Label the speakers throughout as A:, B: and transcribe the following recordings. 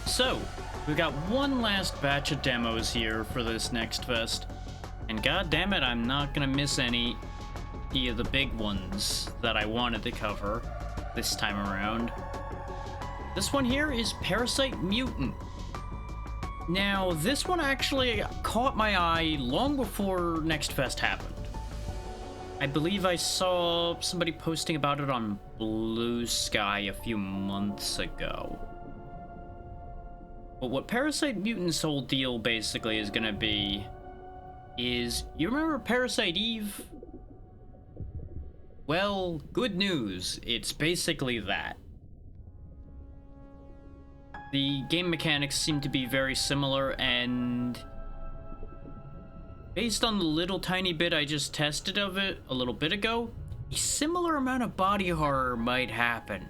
A: So, we got one last batch of demos here for this next fest. And god damn it, I'm not gonna miss any of the big ones that I wanted to cover this time around. This one here is Parasite Mutant. Now, this one actually caught my eye long before Next Fest happened. I believe I saw somebody posting about it on Blue Sky a few months ago. But what Parasite Mutant's whole deal basically is gonna be is, you remember Parasite Eve? Well, good news, it's basically that. The game mechanics seem to be very similar, and based on the little tiny bit I just tested of it a little bit ago, a similar amount of body horror might happen.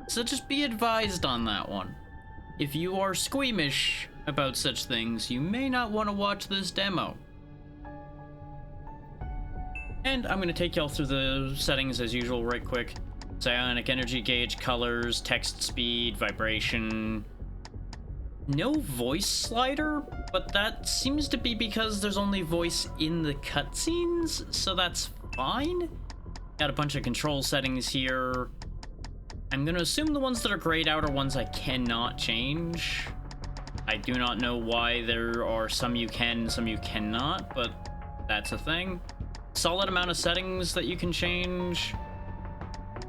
A: So just be advised on that one. If you are squeamish about such things, you may not want to watch this demo. And I'm going to take y'all through the settings as usual right quick. Psionic energy gauge, colors, text speed, vibration. No voice slider, but that seems to be because there's only voice in the cutscenes, so that's fine. Got a bunch of control settings here. I'm gonna assume the ones that are grayed out are ones I cannot change. I do not know why there are some you can, some you cannot, but that's a thing. Solid amount of settings that you can change,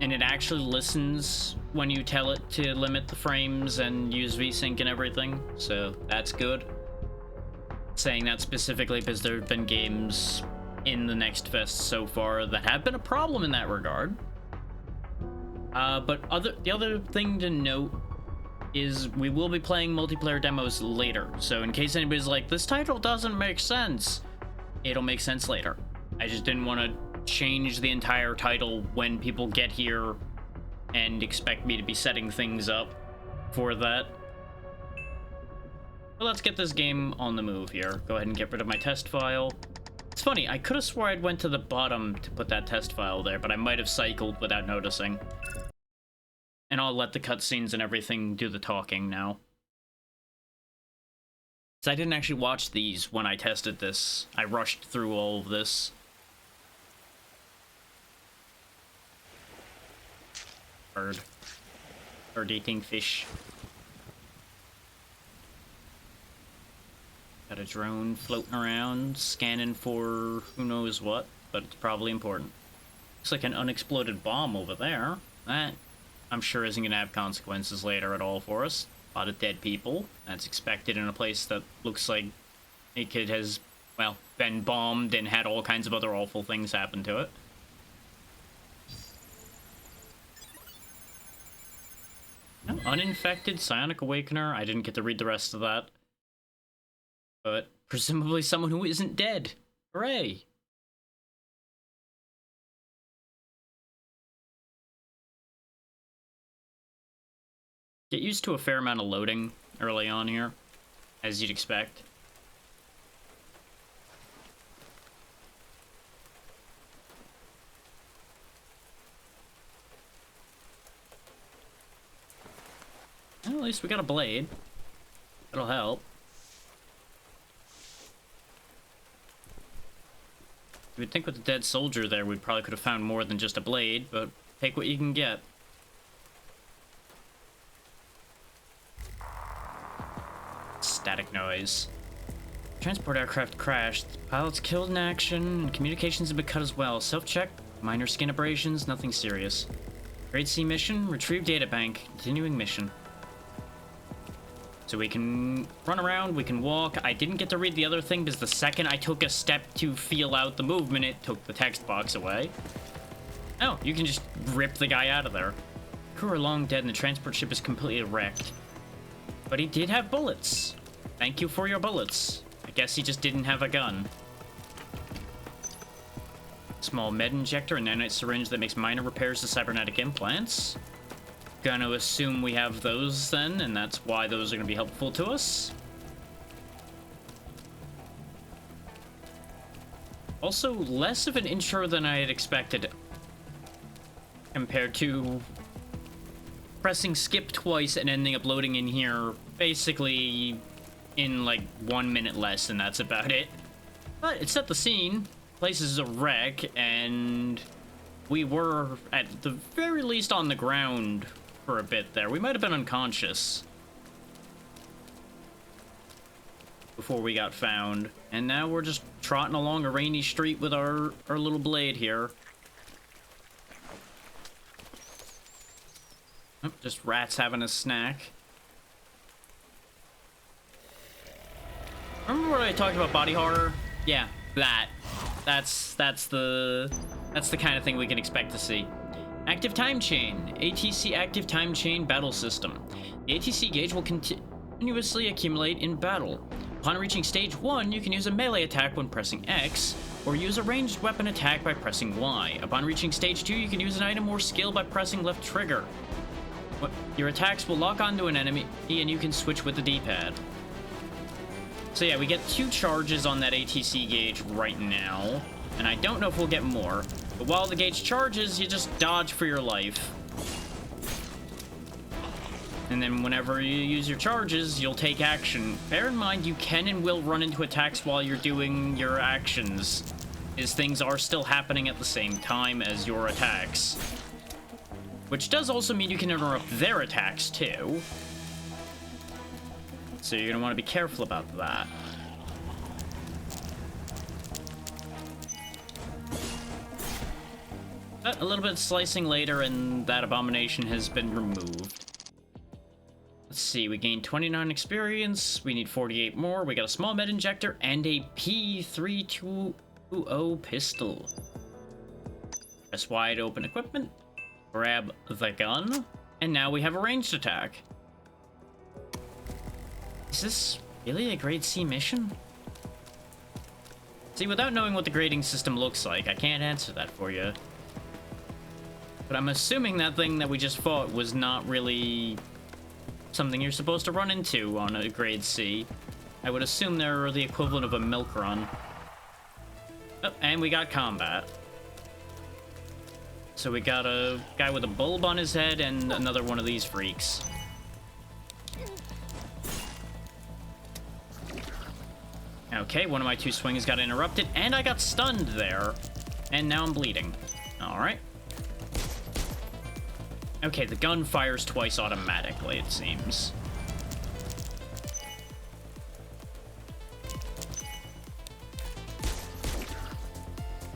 A: and it actually listens when you tell it to limit the frames and use VSync and everything, so that's good. Saying that specifically because there have been games in the Next Fest so far that have been a problem in that regard. But the other thing to note is we will be playing multiplayer demos later, so in case anybody's like, this title doesn't make sense, it'll make sense later. I just didn't want to change the entire title when people get here and expect me to be setting things up for that. But let's get this game on the move here. Go ahead and get rid of my test file. It's funny, I could have swore I'd went to the bottom to put that test file there, but I might have cycled without noticing. And I'll let the cutscenes and everything do the talking now. So I didn't actually watch these when I tested this. I rushed through all of this. Bird eating fish. Got a drone floating around, scanning for who knows what, but it's probably important. Looks like an unexploded bomb over there. That, I'm sure, isn't going to have consequences later at all for us. A lot of dead people. That's expected in a place that looks like it has, well, been bombed and had all kinds of other awful things happen to it. Oh, uninfected Psionic Awakener. I didn't get to read the rest of that. But presumably someone who isn't dead. Hooray! Get used to a fair amount of loading early on here, as you'd expect. Well, at least we got a blade. That'll help. You would think with the dead soldier there, we probably could have found more than just a blade, but take what you can get. Static noise. Transport aircraft crashed. Pilots killed in action, and communications have been cut as well. Self-check, minor skin abrasions, nothing serious. Great Sea mission, retrieve data bank, continuing mission. So we can run around, we can walk. I didn't get to read the other thing because the second I took a step to feel out the movement, it took the text box away. Oh, you can just rip the guy out of there. Crew are long dead and the transport ship is completely wrecked. But he did have bullets. Thank you for your bullets. I guess he just didn't have a gun. Small med injector and nanite syringe that makes minor repairs to cybernetic implants. Gonna assume we have those then, and that's why those are gonna be helpful to us. Also, less of an intro than I had expected compared to pressing skip twice and ending up loading in here basically in like 1 minute less, and that's about it. But it set the scene. Place is a wreck, and we were at the very least on the ground for a bit there. We might have been unconscious before we got found, and now we're just trotting along a rainy street with our little blade here. Oh, just rats having a snack. Remember what I talked about body horror? Yeah, that's the kind of thing we can expect to see. Active time chain, ATC active time chain battle system. The ATC gauge will continuously accumulate in battle. Upon reaching stage 1, you can use a melee attack when pressing X, or use a ranged weapon attack by pressing Y. Upon reaching stage 2, you can use an item or skill by pressing left trigger. Your attacks will lock onto an enemy, and you can switch with the D-pad. So yeah, we get 2 charges on that ATC gauge right now, and I don't know if we'll get more. But while the gauge charges, you just dodge for your life. And then whenever you use your charges, you'll take action. Bear in mind, you can and will run into attacks while you're doing your actions, as things are still happening at the same time as your attacks. Which does also mean you can interrupt their attacks, too. So you're going to want to be careful about that. But a little bit of slicing later, and that abomination has been removed. Let's see, we gained 29 experience, we need 48 more, we got a small med injector, and a P3220 pistol. Press Y to open equipment, grab the gun, and now we have a ranged attack. Is this really a grade C mission? See, without knowing what the grading system looks like, I can't answer that for you. But I'm assuming that thing that we just fought was not really something you're supposed to run into on a grade C. I would assume they're the equivalent of a milk run. Oh, and we got combat. So we got a guy with a bulb on his head and another one of these freaks. Okay, one of my 2 swings got interrupted, and I got stunned there. And now I'm bleeding. Alright. Okay, the gun fires twice automatically, it seems.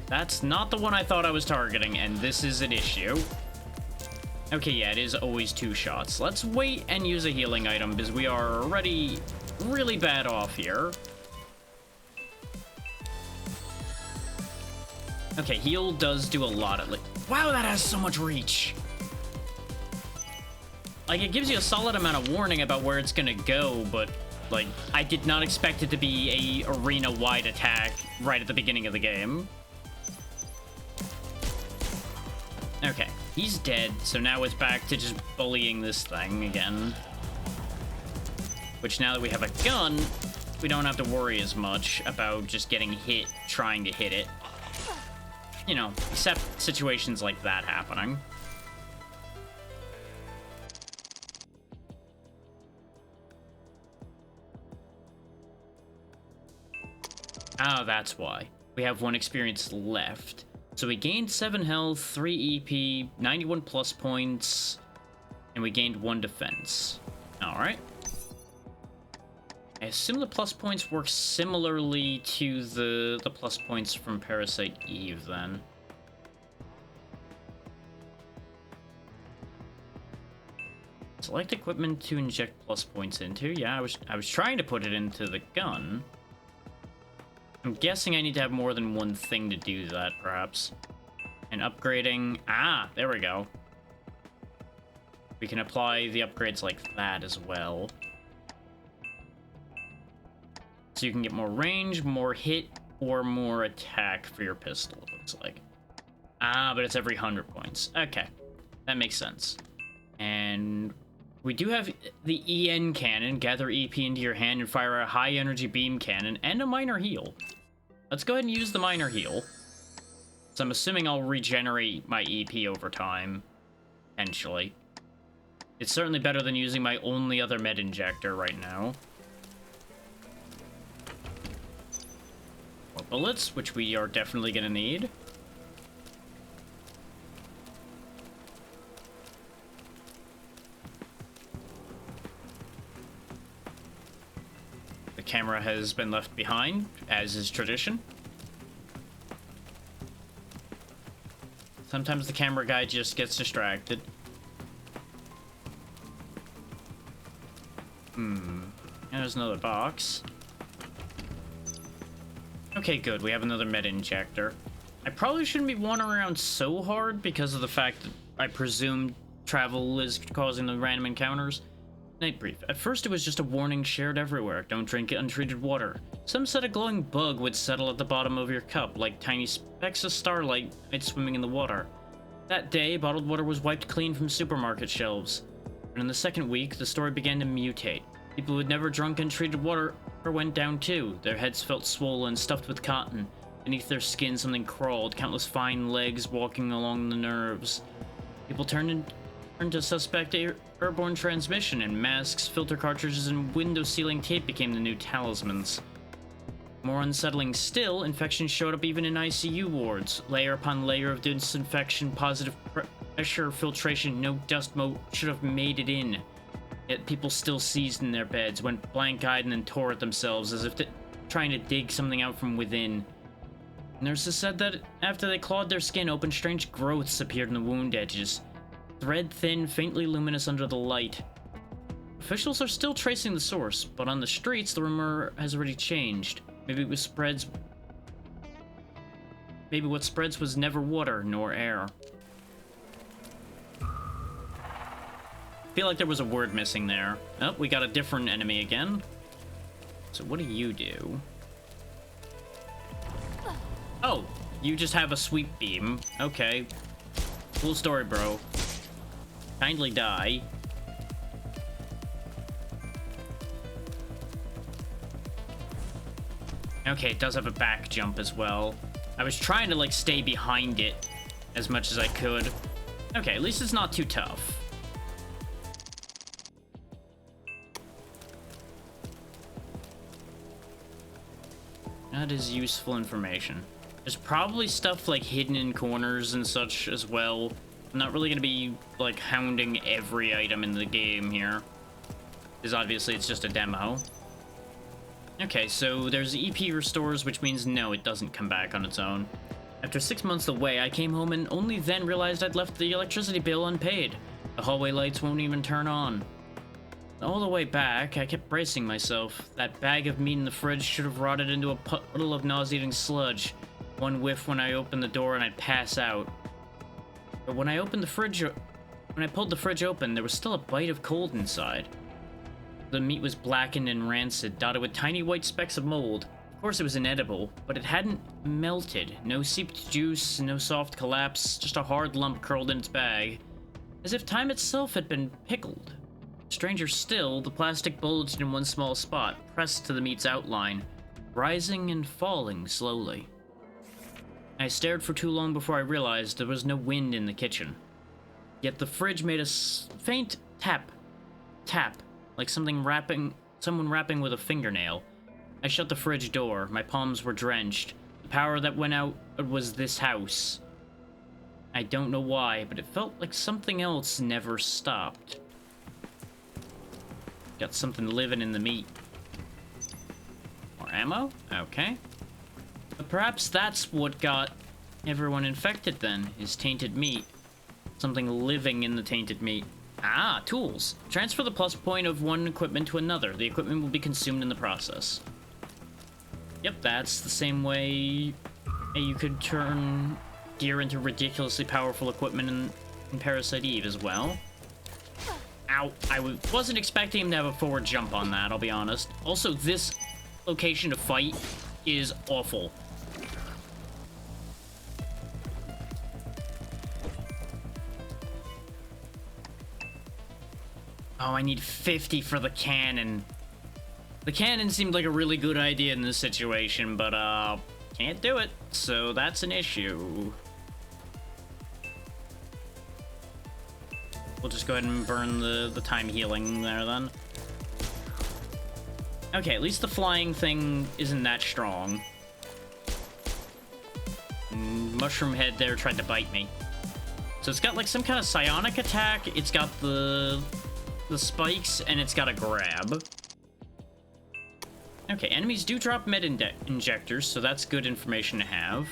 A: That's not the one I thought I was targeting, and this is an issue. Okay, yeah, it is always 2 shots. Let's wait and use a healing item, because we are already really bad off here. Okay, heal does do a lot of wow, that has so much reach. Like, it gives you a solid amount of warning about where it's gonna go, but, like, I did not expect it to be a arena-wide attack right at the beginning of the game. Okay, he's dead, so now it's back to just bullying this thing again. Which, now that we have a gun, we don't have to worry as much about just getting hit trying to hit it. You know, except situations like that happening. Oh, that's why. We have 1 experience left. So we gained 7 health, 3 EP, 91 plus points, and we gained 1 defense. Alright. I assume the plus points work similarly to the plus points from Parasite Eve, then. Select equipment to inject plus points into. Yeah, I was trying to put it into the gun. I'm guessing I need to have more than 1 thing to do that, perhaps. And upgrading... Ah, there we go. We can apply the upgrades like that as well. So you can get more range, more hit, or more attack for your pistol, it looks like. Ah, but it's every 100 points. Okay, that makes sense. And we do have the EN cannon. Gather EP into your hand and fire a high-energy beam cannon and a minor heal. Let's go ahead and use the minor heal. So I'm assuming I'll regenerate my EP over time, potentially. It's certainly better than using my only other med injector right now. More bullets, which we are definitely gonna need. The camera has been left behind, as is tradition. Sometimes the camera guy just gets distracted. There's another box. Okay, good. We have another med injector. I probably shouldn't be wandering around so hard because of the fact that I presume travel is causing the random encounters. Night brief. At first it was just a warning shared everywhere. Don't drink untreated water. Some said a glowing bug would settle at the bottom of your cup, like tiny specks of starlight swimming in the water. That day, bottled water was wiped clean from supermarket shelves. And in the second week, the story began to mutate. People who had never drunk untreated water went down too. Their heads felt swollen, stuffed with cotton. Beneath their skin, something crawled, countless fine legs walking along the nerves. People turned to suspect airborne transmission, and masks, filter cartridges, and window sealing tape became the new talismans. More unsettling still, infections showed up even in ICU wards. Layer upon layer of disinfection, positive pressure filtration, no dust mote should have made it in. Yet people still seized in their beds, went blank-eyed and then tore at themselves as if trying to dig something out from within. Nurses said that after they clawed their skin open, strange growths appeared in the wound edges. Thread-thin, faintly luminous under the light. Officials are still tracing the source, but on the streets, the rumor has already changed. Maybe what spreads was never water nor air. Feel like there was a word missing there. Oh, we got a different enemy again. So what do you do? Oh, you just have a sweep beam. Okay. Cool story, bro. Kindly die. Okay, it does have a back jump as well. I was trying to, like, stay behind it as much as I could. Okay, at least it's not too tough. That is useful information. There's probably stuff, like, hidden in corners and such as well. I'm not really gonna be, like, hounding every item in the game here, because obviously it's just a demo. Okay, so there's EP restores, which means no, it doesn't come back on its own. After 6 months away, I came home and only then realized I'd left the electricity bill unpaid. The hallway lights won't even turn on. All the way back, I kept bracing myself. That bag of meat in the fridge should have rotted into a puddle of nauseating sludge. One whiff when I opened the door and I'd pass out. But when I pulled the fridge open, there was still a bite of cold inside. The meat was blackened and rancid, dotted with tiny white specks of mold. Of course it was inedible, but it hadn't melted. No seeped juice, no soft collapse, just a hard lump curled in its bag. As if time itself had been pickled. Stranger still, the plastic bulged in one small spot, pressed to the meat's outline, rising and falling slowly. I stared for too long before I realized there was no wind in the kitchen. Yet the fridge made a faint tap, like someone rapping with a fingernail. I shut the fridge door. My palms were drenched. The power that went out was this house. I don't know why, but it felt like something else never stopped. Got something living in the meat. More ammo? Okay. But perhaps that's what got everyone infected then, is tainted meat. Something living in the tainted meat. Ah, tools. Transfer the plus point of one equipment to another. The equipment will be consumed in the process. Yep, that's the same way you could turn gear into ridiculously powerful equipment in Parasite Eve as well. Ow, I wasn't expecting him to have a forward jump on that, I'll be honest. Also, this location to fight is awful. Oh, I need 50 for the cannon. The cannon seemed like a really good idea in this situation, but, can't do it, so that's an issue. we'll just go ahead and burn the time healing there then. Okay, at least the flying thing isn't that strong. Mushroom head there tried to bite me. So it's got like some kind of psionic attack, it's got the spikes, and it's got a grab. Okay, enemies do drop med injectors, so that's good information to have.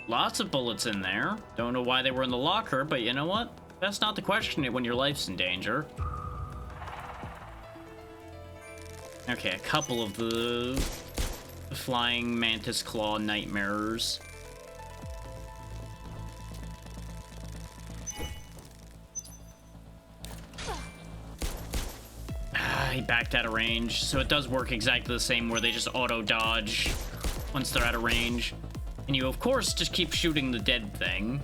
A: Lots of bullets in there. Don't know why they were in the locker, but you know what? Best not to question it when your life's in danger. Okay, a couple of the flying mantis claw nightmares. He backed out of range, so it does work exactly the same where they just auto dodge once they're out of range. And you, of course, just keep shooting the dead thing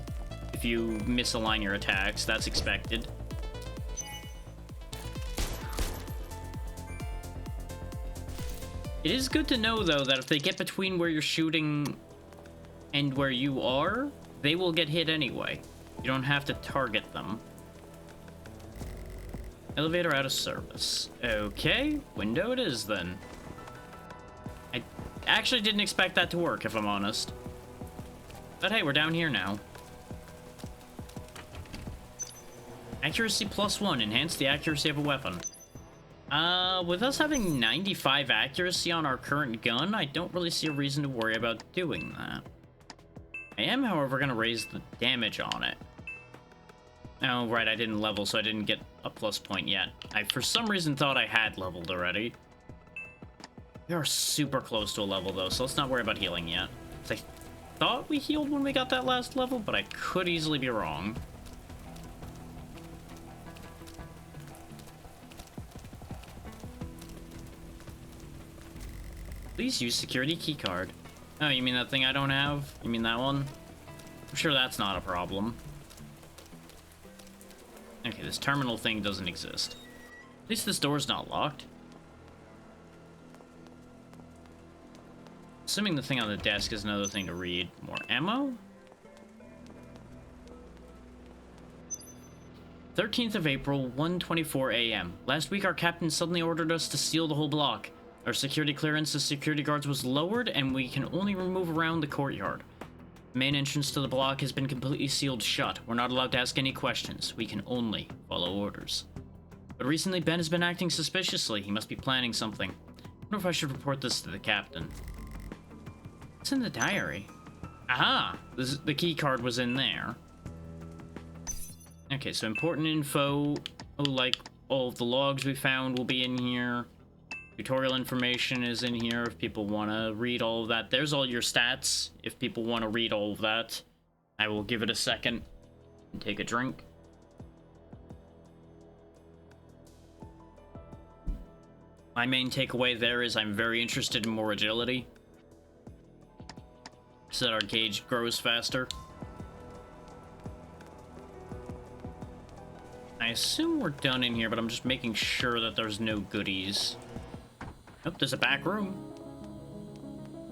A: if you misalign your attacks. That's expected. It is good to know, though, that if they get between where you're shooting and where you are, they will get hit anyway. You don't have to target them. Elevator out of service. Okay, window it is then. I actually didn't expect that to work, if I'm honest. But hey, we're down here now. Accuracy +1. Enhance the accuracy of a weapon. With us having 95 accuracy on our current gun, I don't really see a reason to worry about doing that. I am, however, going to raise the damage on it. Oh, right, I didn't level, so I didn't get a plus point yet. I, for some reason, thought I had leveled already. We are super close to a level, though, so let's not worry about healing yet. I thought we healed when we got that last level, but I could easily be wrong. Please use security keycard. Oh, you mean that thing I don't have? You mean that one? I'm sure that's not a problem. Okay, this terminal thing doesn't exist. At least this door's not locked. Assuming the thing on the desk is another thing to read. More ammo? 13th of April, 1:24 a.m. Last week, our captain suddenly ordered us to seal the whole block. Our security clearance as security guards was lowered, and we can only move around the courtyard. The main entrance to the block has been completely sealed shut. We're not allowed to ask any questions. We can only follow orders. But recently, Ben has been acting suspiciously. He must be planning something. I wonder if I should report this to the captain. What's in the diary? Aha! The key card was in there. Okay, so important info, like all of the logs we found will be in here. Tutorial information is in here if people want to read all of that. There's all your stats if people want to read all of that. I will give it a second and take a drink. My main takeaway there is I'm very interested in more agility, so that our gauge grows faster. I assume we're done in here, but I'm just making sure that there's no goodies. Nope, there's a back room.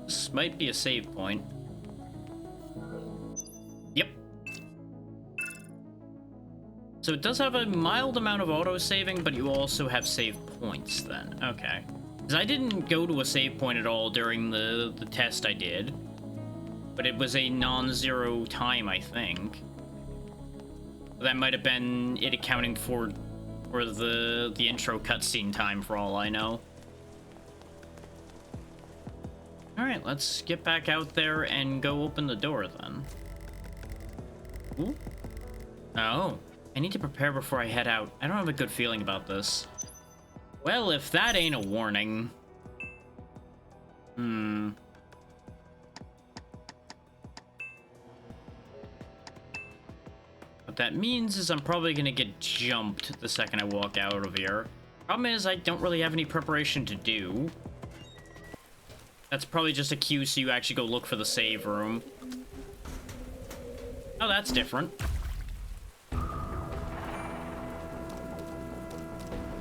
A: This might be a save point. Yep. So it does have a mild amount of auto-saving, but you also have save points then. Okay. Because I didn't go to a save point at all during the test I did. But it was a non-zero time, I think. That might have been it accounting for the intro cutscene time, for all I know. Alright, let's get back out there and go open the door, then. Ooh. Oh, I need to prepare before I head out. I don't have a good feeling about this. Well, if that ain't a warning... What that means is I'm probably gonna get jumped the second I walk out of here. Problem is, I don't really have any preparation to do. That's probably just a cue so you actually go look for the save room. Oh, that's different.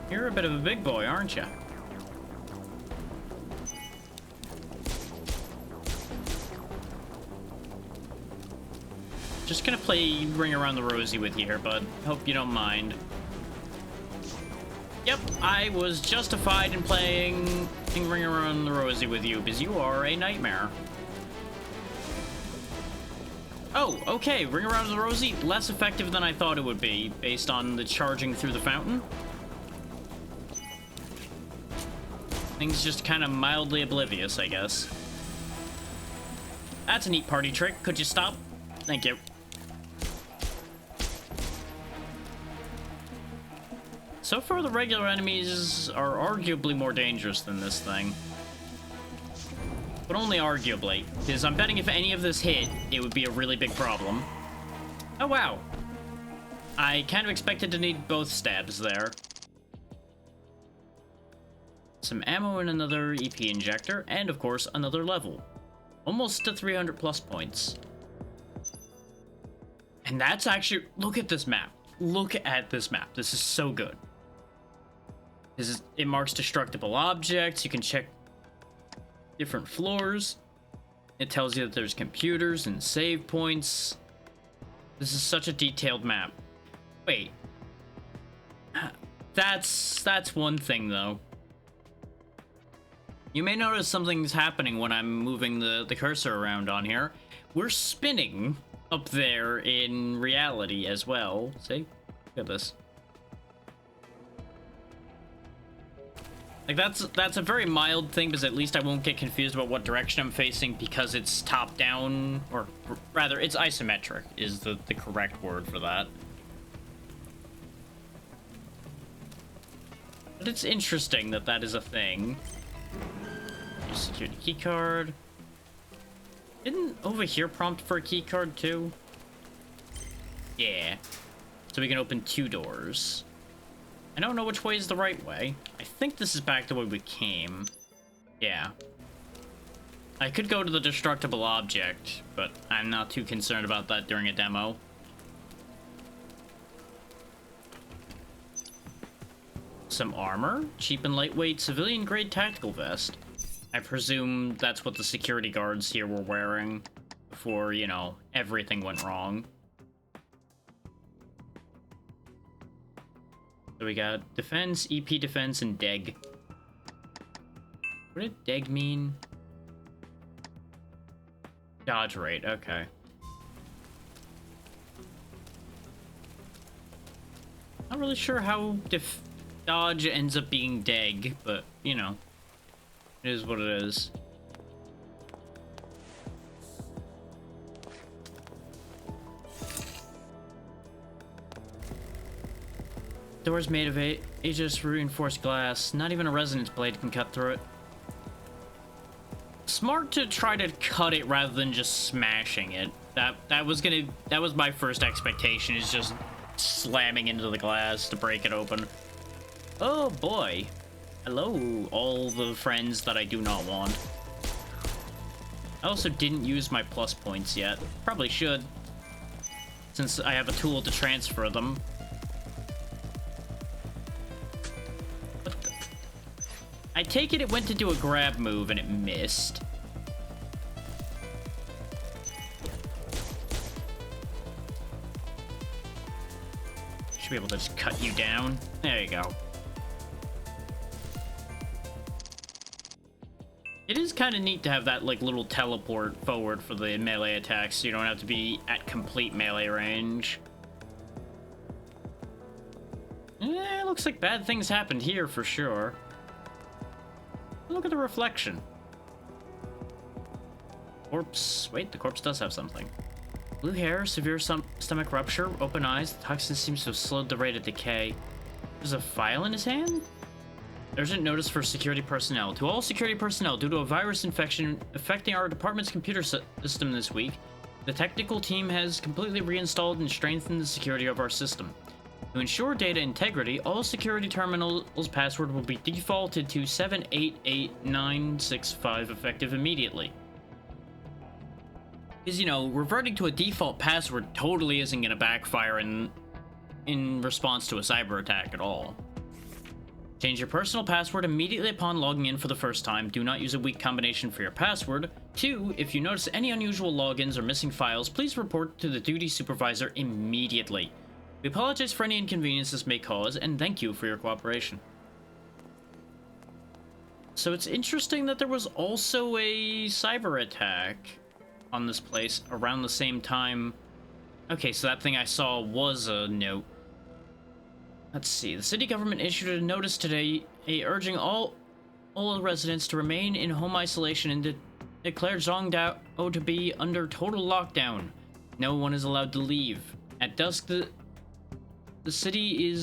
A: You're a bit of a big boy, aren't you? Just gonna play Ring Around the Rosie with you here, bud. Hope you don't mind. Yep, I was justified in playing Ring Around the Rosie with you, because you are a nightmare. Oh, okay, Ring Around the Rosie, less effective than I thought it would be, based on the charging through the fountain. Things just kind of mildly oblivious, I guess. That's a neat party trick. Could you stop? Thank you. So far, the regular enemies are arguably more dangerous than this thing. But only arguably, because I'm betting if any of this hit, it would be a really big problem. Oh, wow. I kind of expected to need both stabs there. Some ammo and another EP injector, and of course, another level. Almost to 300 plus points. And that's actually... Look at this map. Look at this map. This is so good. It marks destructible objects. You can check different floors. It tells you that there's computers and save points. This is such a detailed map. Wait. That's one thing, though. You may notice something's happening when I'm moving the cursor around on here. We're spinning up there in reality as well. See? Look at this. Like, that's a very mild thing, because at least I won't get confused about what direction I'm facing because it's top-down, or rather, it's isometric is the correct word for that. But it's interesting that that is a thing. Security keycard. Didn't over here prompt for a keycard too? Yeah. So we can open 2 doors. I don't know which way is the right way. I think this is back the way we came. Yeah. I could go to the destructible object, but I'm not too concerned about that during a demo. Some armor, cheap and lightweight civilian grade tactical vest. I presume that's what the security guards here were wearing before, you know, everything went wrong. So we got defense, EP defense, and deg. What did deg mean? Dodge rate, okay. Not really sure how dodge ends up being deg, but, you know, it is what it is. Door's made of aegis reinforced glass. Not even a resonance blade can cut through it. Smart to try to cut it rather than just smashing it. That was my first expectation, is just slamming into the glass to break it open. Oh boy. Hello, all the friends that I do not want. I also didn't use my plus points yet. Probably should, since I have a tool to transfer them. I take it went to do a grab move and it missed. Should be able to just cut you down. There you go. It is kind of neat to have that, like, little teleport forward for the melee attacks, so you don't have to be at complete melee range. Looks like bad things happened here for sure. Look at the reflection. Corpse. Wait, the corpse does have something. Blue hair, severe stomach rupture, open eyes. The toxin seems to have slowed the rate of decay. There's a file in his hand? Urgent notice for security personnel. To all security personnel, due to a virus infection affecting our department's computer system this week, the technical team has completely reinstalled and strengthened the security of our system. To ensure data integrity, all security terminals' password will be defaulted to 788965 effective immediately. Because, you know, reverting to a default password totally isn't going to backfire in response to a cyber attack at all. Change your personal password immediately upon logging in for the first time. Do not use a weak combination for your password. 2. If you notice any unusual logins or missing files, please report to the duty supervisor immediately. We apologize for any inconvenience this may cause, and thank you for your cooperation. So it's interesting that there was also a cyber attack on this place around the same time. Okay, so that thing I saw was a note. Let's see. The city government issued a notice today urging all residents to remain in home isolation and declared Zhongdao to be under total lockdown. No one is allowed to leave. At dusk, the city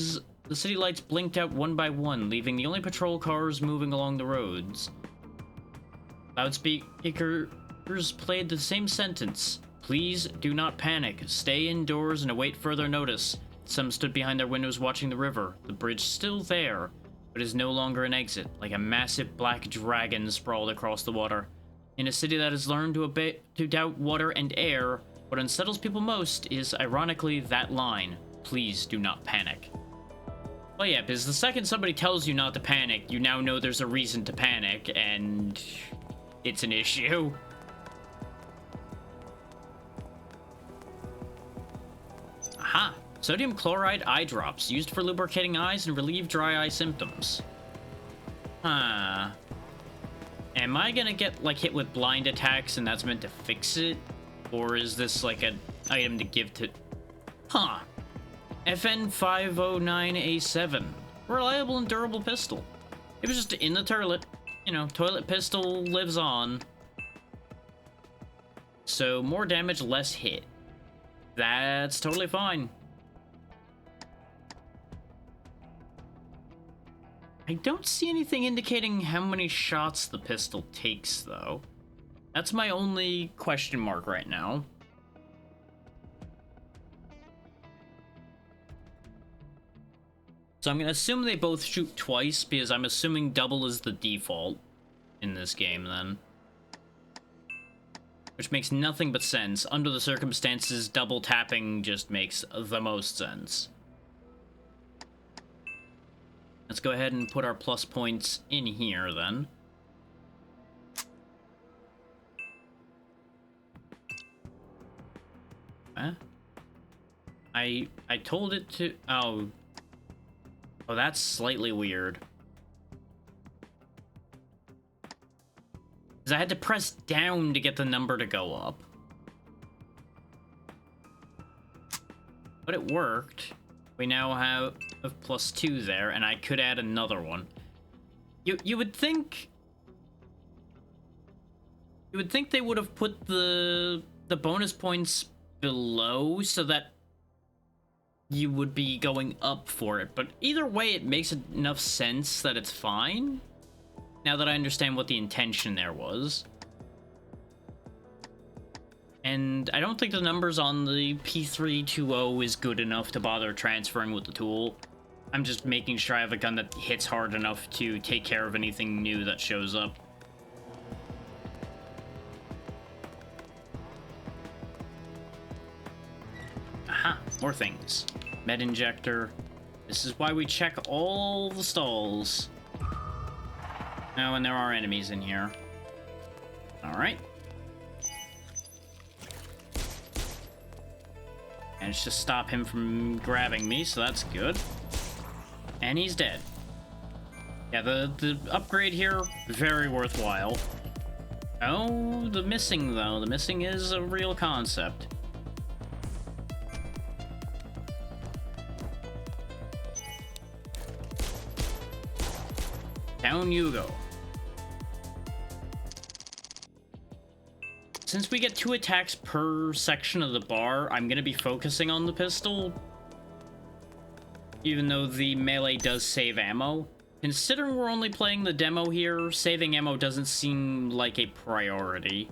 A: lights blinked out one by one, leaving the only patrol cars moving along the roads. Loudspeakers played the same sentence. Please do not panic. Stay indoors and await further notice. Some stood behind their windows watching the river. The bridge still there, but is no longer an exit, like a massive black dragon sprawled across the water. In a city that has learned to doubt water and air, what unsettles people most is, ironically, that line. Please do not panic. Well, yeah, because the second somebody tells you not to panic, you now know there's a reason to panic, and it's an issue. Aha! Sodium chloride eye drops, used for lubricating eyes and relieve dry eye symptoms. Huh. Am I gonna get, like, hit with blind attacks and that's meant to fix it? Or is this, like, an item to give to... Huh. FN509A7. Reliable and durable pistol. It was just in the toilet. You know, toilet pistol lives on. So, more damage, less hit. That's totally fine. I don't see anything indicating how many shots the pistol takes, though. That's my only question mark right now. So I'm going to assume they both shoot twice, because I'm assuming double is the default in this game, then. Which makes nothing but sense. Under the circumstances, double tapping just makes the most sense. Let's go ahead and put our plus points in here, then. Huh? I told it to... Oh, that's slightly weird. Because I had to press down to get the number to go up. But it worked. We now have a +2 there, and I could add another one. You would think... You would think they would have put the bonus points below so that you would be going up for it, but either way it makes enough sense that it's fine, now that I understand what the intention there was. And I don't think the numbers on the P320 is good enough to bother transferring with the tool. I'm just making sure I have a gun that hits hard enough to take care of anything new that shows up. Aha, more things. Med injector. This is why we check all the stalls. Oh, and there are enemies in here. Alright. Managed to stop him from grabbing me, so that's good. And he's dead. Yeah, the upgrade here, very worthwhile. Oh, the missing, though. The missing is a real concept. Down you go. Since we get 2 attacks per section of the bar, I'm gonna be focusing on the pistol. Even though the melee does save ammo. Considering we're only playing the demo here, saving ammo doesn't seem like a priority.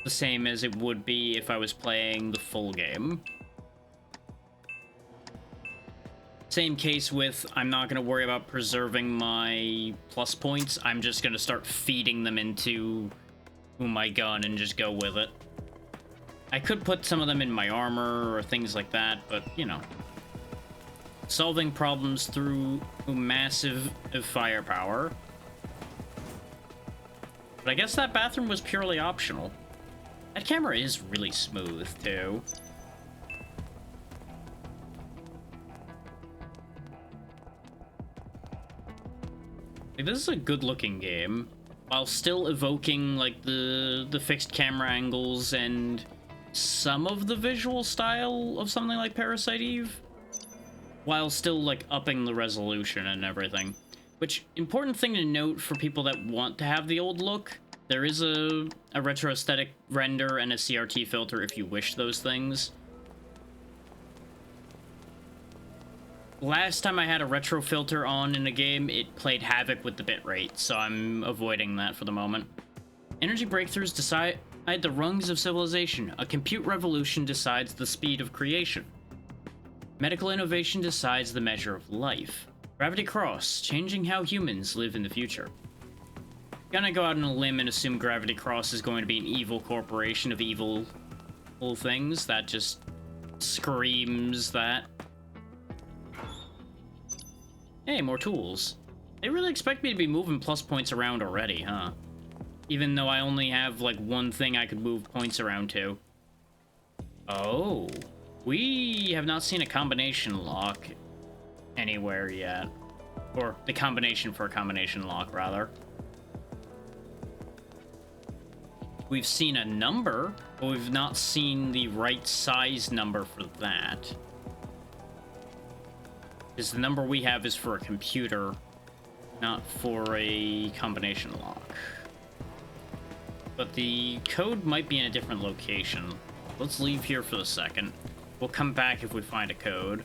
A: The same as it would be if I was playing the full game. Same case with, I'm not going to worry about preserving my plus points. I'm just going to start feeding them into my gun and just go with it. I could put some of them in my armor or things like that, but, you know. solving problems through massive firepower. But I guess that bathroom was purely optional. That camera is really smooth, too. Like, this is a good-looking game, while still evoking, like, the fixed camera angles and some of the visual style of something like Parasite Eve, while still, like, upping the resolution and everything. Which, important thing to note for people that want to have the old look, there is a retro aesthetic render and a CRT filter if you wish those things. Last time I had a retro filter on in a game, it played havoc with the bitrate, so I'm avoiding that for the moment. Energy breakthroughs decide the rungs of civilization. A compute revolution decides the speed of creation. Medical innovation decides the measure of life. Gravity Cross, changing how humans live in the future. Gonna go out on a limb and assume Gravity Cross is going to be an evil corporation of evil things. That just screams that. Hey, more tools. They really expect me to be moving plus points around already, huh? Even though I only have, like, one thing I could move points around to. Oh. We have not seen a combination lock anywhere yet. Or the combination for a combination lock, rather. We've seen a number, but we've not seen the right size number for that. Because the number we have is for a computer, not for a combination lock. But the code might be in a different location. Let's leave here for the second. We'll come back if we find a code.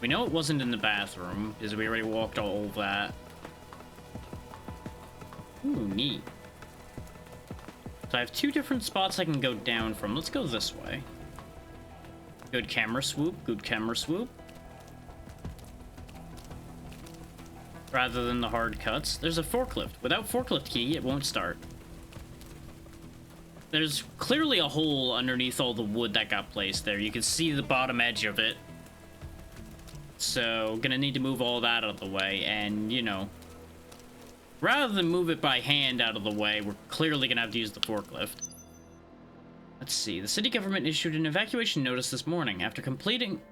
A: We know it wasn't in the bathroom, because we already walked all that. Ooh, neat. So I have two different spots I can go down from. Let's go this way. Good camera swoop, good camera swoop. Rather than the hard cuts. There's a forklift. Without forklift key, it won't start. There's clearly a hole underneath all the wood that got placed there. You can see the bottom edge of it. So, gonna need to move all that out of the way, and, you know, rather than move it by hand out of the way, we're clearly gonna have to use the forklift. Let's see. The city government issued an evacuation notice this morning. After completing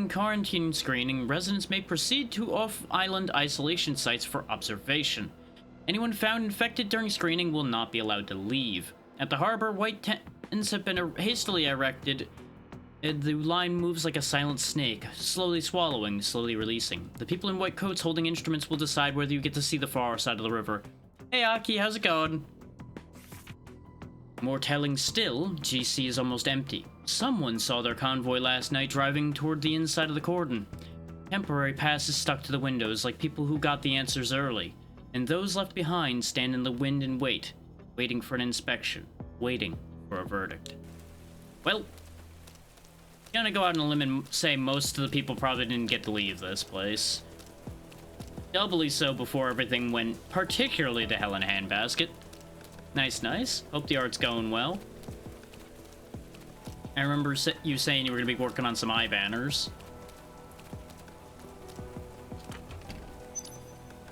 A: quarantine screening, residents may proceed to off-island isolation sites for observation. Anyone found infected during screening will not be allowed to leave. At the harbor, white tents have been hastily erected. The line moves like a silent snake, slowly swallowing, slowly releasing. The people in white coats holding instruments will decide whether you get to see the far side of the river. Hey, Aki, how's it going? More telling still, GC is almost empty. Someone saw their convoy last night driving toward the inside of the cordon. Temporary passes stuck to the windows like people who got the answers early. And those left behind stand in the wind and wait. Waiting for an inspection. Waiting for a verdict. Well, gonna go out on a limb and say most of the people probably didn't get to leave this place. Doubly so before everything went particularly to hell in a handbasket. Nice, nice. Hope the art's going well. I remember you saying you were going to be working on some eye banners.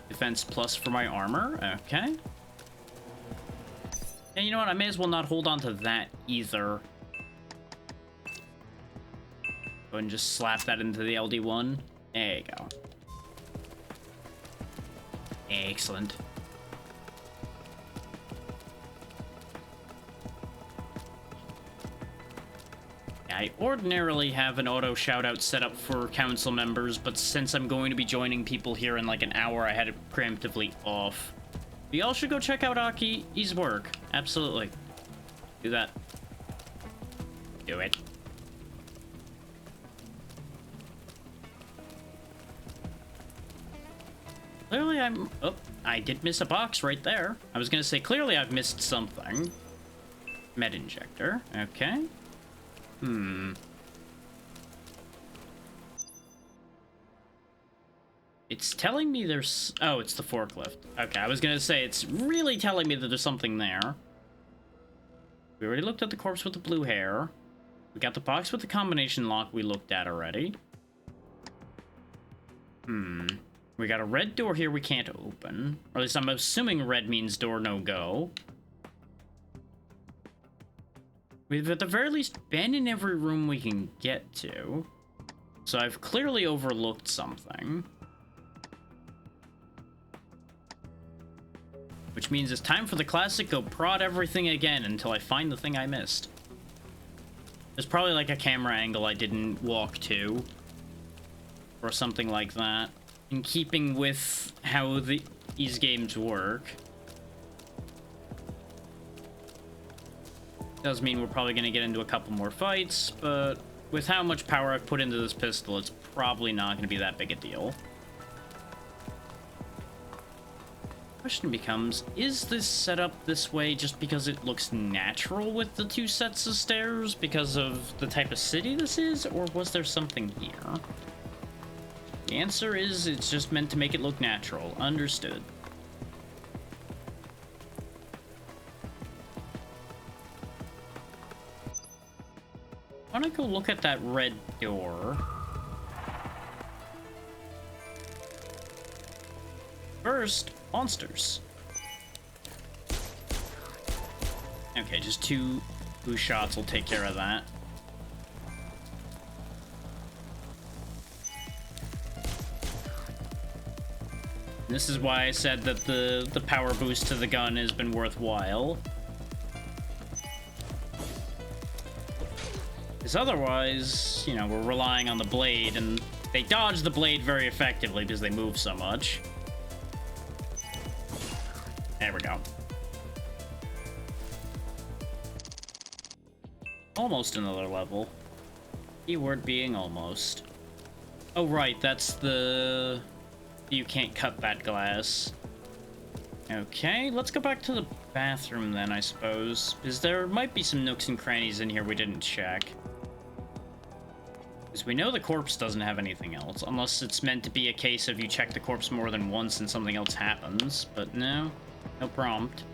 A: Defense plus for my armor. Okay. And you know what? I may as well not hold on to that either. Go and just slap that into the LD1. There you go. Excellent. I ordinarily have an auto shoutout set up for council members, but since I'm going to be joining people here in like an hour, I had it preemptively off. But y'all should go check out Aki's work. Absolutely. Do that. Do it. Clearly I'm... Oh, I did miss a box right there. I was gonna say, clearly I've missed something. Med injector. Okay. It's telling me there's... Oh, it's the forklift. Okay, I was gonna say, it's really telling me that there's something there. We already looked at the corpse with the blue hair. We got the box with the combination lock we looked at already. We got a red door here we can't open. Or at least I'm assuming red means door no go. We've at the very least been in every room we can get to. So I've clearly overlooked something. Which means it's time for the classic go prod everything again until I find the thing I missed. There's probably like a camera angle I didn't walk to. Or something like that. In keeping with how these games work. Does mean we're probably going to get into a couple more fights, but with how much power I've put into this pistol, it's probably not going to be that big a deal. Question becomes, is this set up this way just because it looks natural with the two sets of stairs because of the type of city this is, or was there something here? The answer is it's just meant to make it look natural. Understood. Why don't I go look at that red door? First, monsters. Okay, just two shots will take care of that. This is why I said that the power boost to the gun has been worthwhile. Because otherwise, you know, we're relying on the blade, and they dodge the blade very effectively because they move so much. There we go. Almost another level. Keyword being almost. Oh, right, that's the... You can't cut that glass. Okay, let's go back to the bathroom then, I suppose. Because there might be some nooks and crannies in here we didn't check. Because we know the corpse doesn't have anything else, unless it's meant to be a case of you check the corpse more than once and something else happens. But no, no prompt.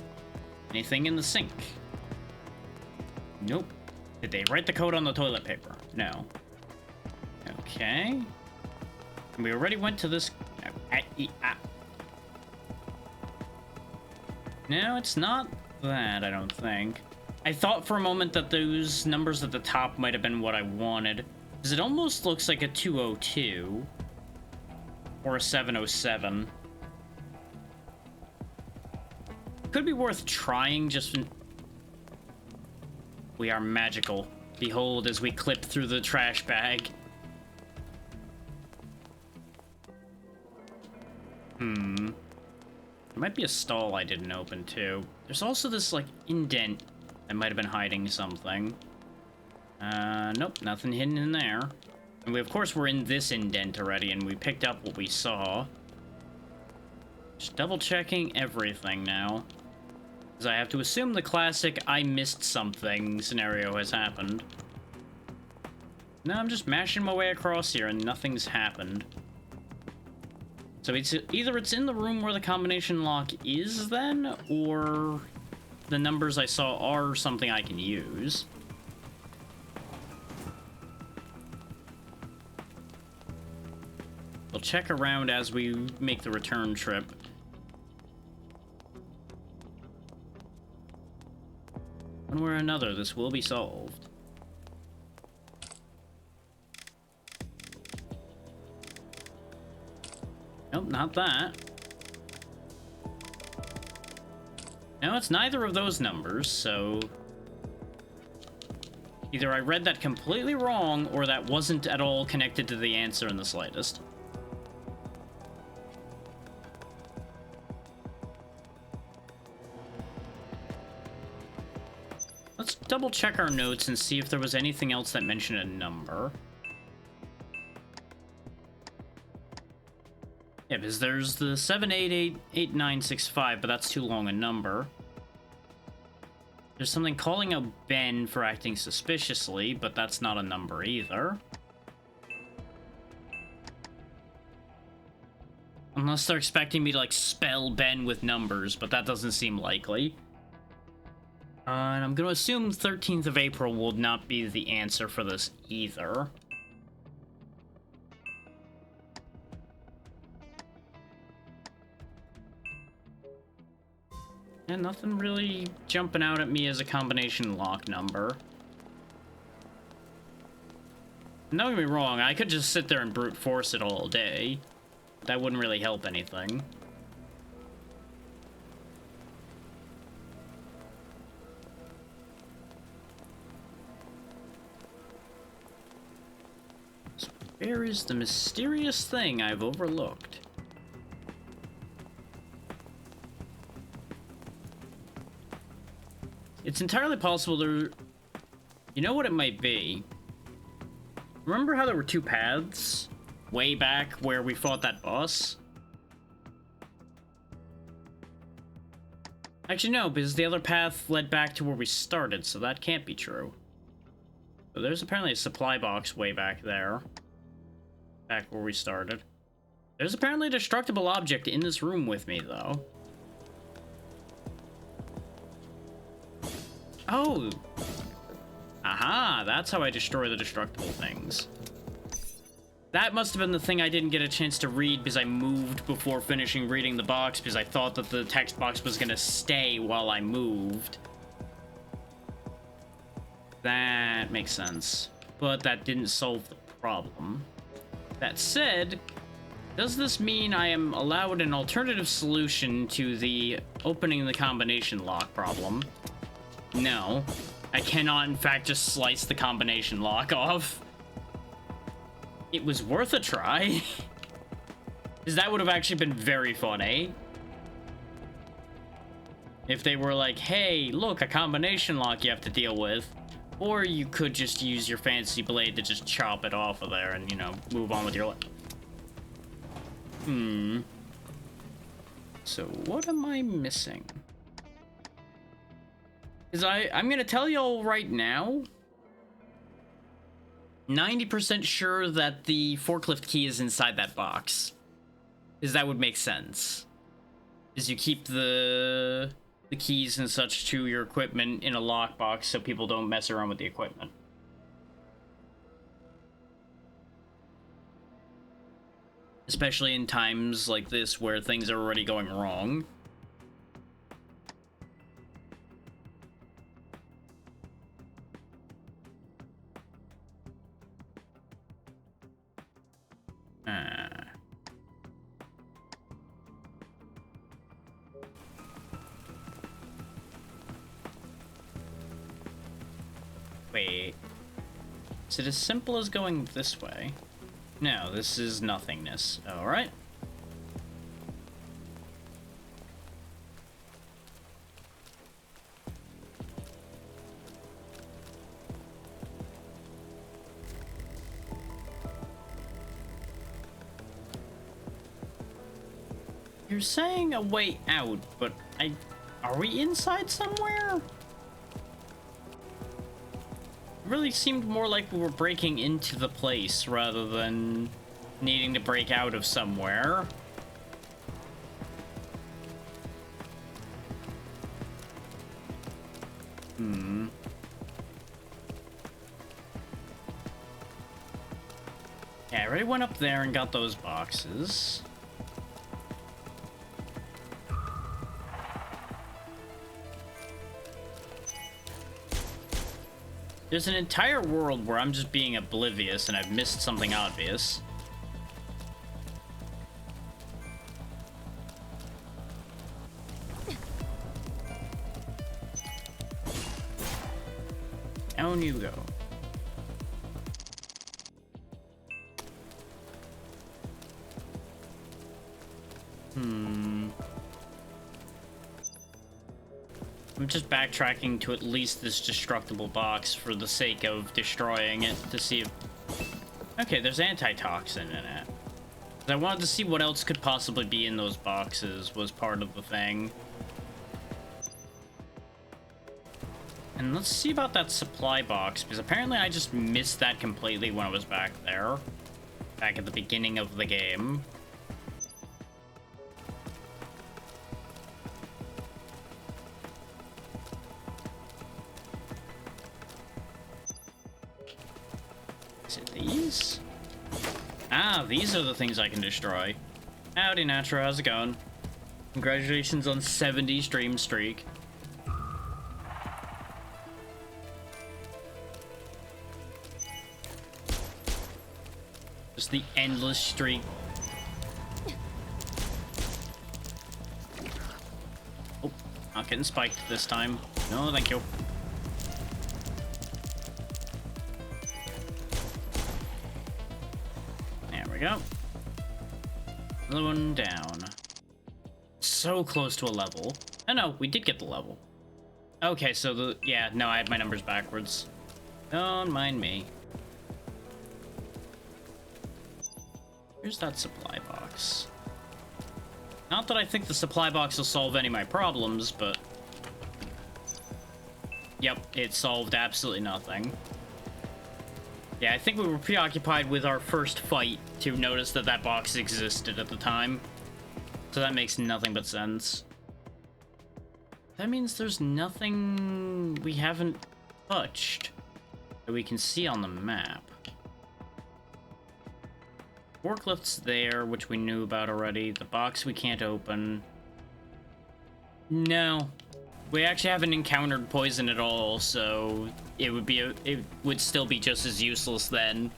A: Anything in the sink? Nope. Did they write the code on the toilet paper? No. Okay. We already went to this... No, it's not that, I don't think. I thought for a moment that those numbers at the top might have been what I wanted. Because it almost looks like a 202. Or a 707. Could be worth trying, just... We are magical. Behold, as we clip through the trash bag. There might be a stall I didn't open, too. There's also this, like, indent that might have been hiding something. Nope, nothing hidden in there. And we, of course, were in this indent already, and we picked up what we saw. Just double-checking everything now. Because I have to assume the classic I missed something scenario has happened. No, I'm just mashing my way across here, and nothing's happened. So it's either it's in the room where the combination lock is then, or the numbers I saw are something I can use. We'll check around as we make the return trip. One way or another, this will be solved. Nope, not that. No, it's neither of those numbers, so... Either I read that completely wrong, or that wasn't at all connected to the answer in the slightest. Let's double check our notes and see if there was anything else that mentioned a number. Yeah, because there's the 7888965, but that's too long a number. There's something calling out Ben for acting suspiciously, but that's not a number either. Unless they're expecting me to, like, spell Ben with numbers, but that doesn't seem likely. And I'm gonna assume 13th of April will not be the answer for this either. And nothing really jumping out at me as a combination lock number. Don't get me wrong, I could just sit there and brute force it all day. That wouldn't really help anything. So where is the mysterious thing I've overlooked? It's entirely possible there... You know what it might be? Remember how there were two paths? Way back where we fought that boss? Actually, no, because the other path led back to where we started, so that can't be true. So there's apparently a supply box way back there. Back where we started. There's apparently a destructible object in this room with me, though. Oh! Aha! That's how I destroy the destructible things. That must have been the thing I didn't get a chance to read because I moved before finishing reading the box because I thought that the text box was gonna stay while I moved. That makes sense. But that didn't solve the problem. That said, does this mean I am allowed an alternative solution to the opening the combination lock problem? No. I cannot, in fact, just slice the combination lock off. It was worth a try. Because that would have actually been very funny. If they were like, hey, look, a combination lock you have to deal with. Or you could just use your fancy blade to just chop it off of there and, you know, move on with your life. So what am I missing? Because I'm gonna tell y'all right now, 90% sure that the forklift key is inside that box. Because that would make sense. Is you keep the keys and such to your equipment in a lockbox so people don't mess around with the equipment. Especially in times like this where things are already going wrong. Wait. Is it as simple as going this way? No, this is nothingness. Alright. You're saying a way out, but are we inside somewhere? It really seemed more like we were breaking into the place rather than needing to break out of somewhere. Yeah, I already went up there and got those boxes. There's an entire world where I'm just being oblivious and I've missed something obvious. Down you go. I'm just backtracking to at least this destructible box for the sake of destroying it to see if... Okay, there's antitoxin in it. I wanted to see what else could possibly be in those boxes was part of the thing. And let's see about that supply box, because apparently I just missed that completely when I was back there. Back at the beginning of the game. Is it these? Ah, these are the things I can destroy. Howdy, Nitro, how's it going? Congratulations on 70 stream streak. Just the endless streak. Oh, not getting spiked this time. No, thank you. There we go. Another one down. So close to a level. Oh no, we did get the level. Okay, so yeah, no, I had my numbers backwards. Don't mind me. Here's that supply box. Not that I think the supply box will solve any of my problems, but... Yep, it solved absolutely nothing. Yeah, I think we were preoccupied with our first fight to notice that that box existed at the time. So that makes nothing but sense. That means there's nothing we haven't touched that we can see on the map. Forklift's there, which we knew about already. The box we can't open. No. We actually haven't encountered poison at all, so it would still be just as useless then.